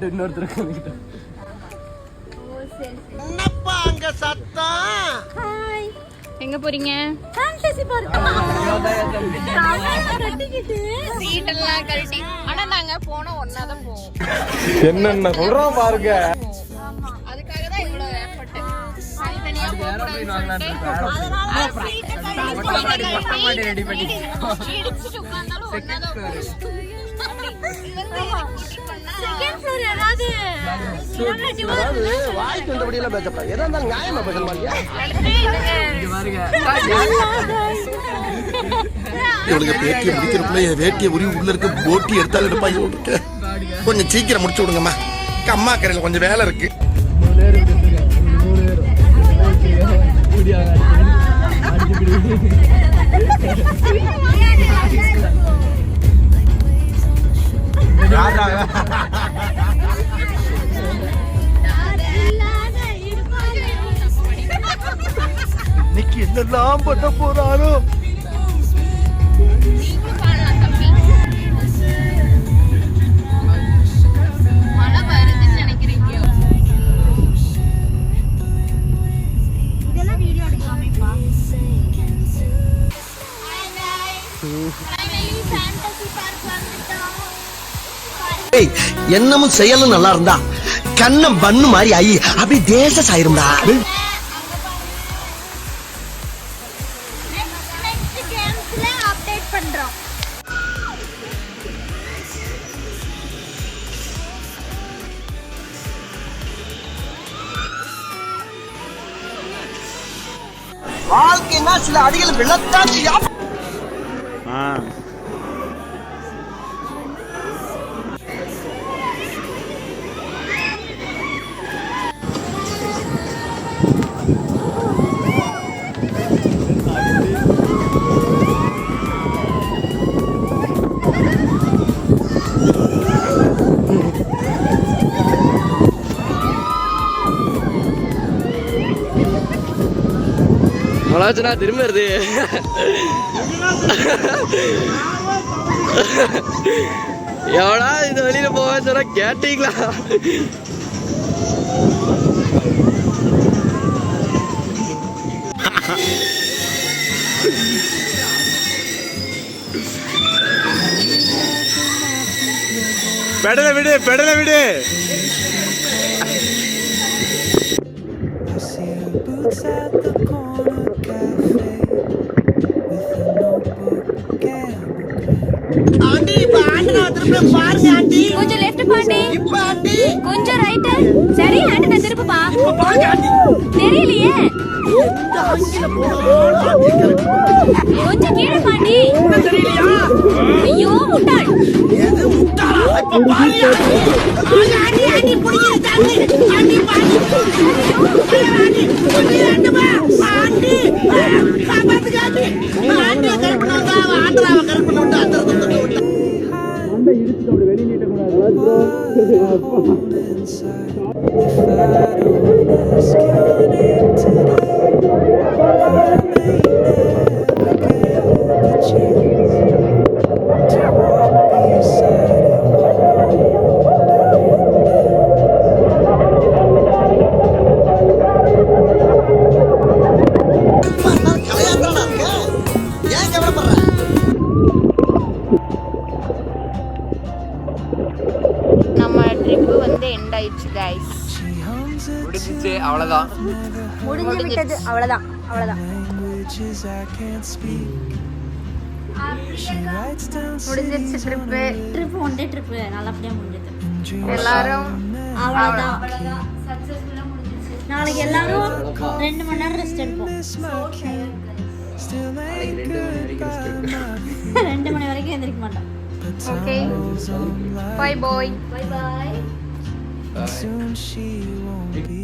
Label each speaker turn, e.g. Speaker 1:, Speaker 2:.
Speaker 1: இன்னொருத்தருக்கு
Speaker 2: என்னப்பா அங்க சத்தம்?
Speaker 3: ஹாய், எங்க போறீங்க?
Speaker 4: Fantasy park. கட்டிக்கிட்டு
Speaker 3: சீட் எல்லாம் கழட்டி. ஆனா நாங்க போனா ஒண்ணா தான் போவோம்.
Speaker 1: என்னென்ன சொல்றோம் பாருங்க.
Speaker 3: அதுக்காக தான் இவ்வளவு எஃபோர்ட். தனியா போக கூடாது. அதனால ரெடி பண்ணி இடிச்சிட்டு உட்கார்ந்தாலும் ஒண்ணா தான் போவோம்.
Speaker 4: செகண்ட் ஃப்ளோர் யாராவது
Speaker 2: வாய்க்கு வந்தபடி எல்லாம் பேசப்பா. எதா இருந்தாலும் நியாயமா பேச மாட்டியா? இவனுக்கு பேட்டியை முடிக்கிறப்பல என் வேட்டியை உரிவு உள்ள இருக்க போட்டி எடுத்தாலும் எடுப்பா. இவனுக்கு கொஞ்சம் சீக்கிரம் முடிச்சு விடுங்கம்மா. அம்மா கரையில் கொஞ்சம் வேலை இருக்கு. இன்னைக்கு என்னெல்லாம் பண்ண போறாரோ.
Speaker 3: மழை வருதுன்னு நினைக்கிறீங்க?
Speaker 4: இதெல்லாம் வீடியோ எடுக்கலாமேப்பா.
Speaker 2: என்னமும் செயலும் நல்லா இருந்தா கண்ணம் பண்ணு மாதிரி ஆயி அப்படி தேச சாயிரும்டா.
Speaker 4: அப்டேட் பண்றோம்.
Speaker 2: வாழ்க்கைன்னா சில அடிகள் விழத்தான் செய்யும்.
Speaker 1: மலாச்சனா திரும்ப வருது. எவடா இந்த வெளியில போக சொன்னா கேட்டீங்களா? பெடல விடு, பெடல விடு.
Speaker 2: ஆண்டி இப்ப ஆண்டனா திரும்ப பாருங்க ஆண்டி.
Speaker 4: கொஞ்சம் லெஃப்ட் பாண்டி.
Speaker 2: இப்ப ஆண்டி
Speaker 4: கொஞ்சம் ரைட். சரி ஆண்டி, நான் திருப்பப்பா.
Speaker 2: இப்ப பாருங்க ஆண்டி.
Speaker 4: தெரியலையே.
Speaker 2: எந்த ஆங்கில போனாலும் ஆண்டி கரெக்ட்.
Speaker 4: கொஞ்சம் கீழே பாண்டி.
Speaker 2: தெரியலையா?
Speaker 4: ஐயோ முட்டாள்.
Speaker 2: எது முட்டாளா? இப்ப பாருங்க ஆண்டி. ஆண்டி ஆண்டி புடிங்க ஆண்டி. ஆண்டி பாருங்க. ஆண்டி புடிங்கடா. ஆண்டி காப்பாத்துங்க ஆண்டி. ஆண்டி கரெக்ட் பண்ணா ஆண்டராவ கரெக்ட் பண்ண விட்டு அந்த தூக்கி விட்டு. மண்டை இடிச்சு அப்படி வெளிய நீட்ட கூடாது.
Speaker 3: நம்ம ட்ரிப்பு வந்து எண்ட் ஆயிடுச்சு கைஸ்.
Speaker 1: முடிஞ்சிச்சு, அவ்வளவுதான்.
Speaker 4: முடிஞ்சு விட்டது. அவ்வளவுதான், அவ்வளவுதான்.
Speaker 3: முடிஞ்சிருச்சு trip.
Speaker 4: Trip one day trip நல்லபடியா முடிஞ்சது.
Speaker 3: எல்லாரும்
Speaker 4: அவ்வளவுதான். சக்சஸ்ஃபுல்லா முடிஞ்சிருச்சு. நாளைக்கு எல்லாரும் 2 மணி நேரம் ரெஸ்ட் எடுப்போம். 2 மணி வரைக்கும் எந்திரிக்க மாட்டோம்.
Speaker 3: Okay, bye bye.
Speaker 4: Bye bye.
Speaker 1: Bye.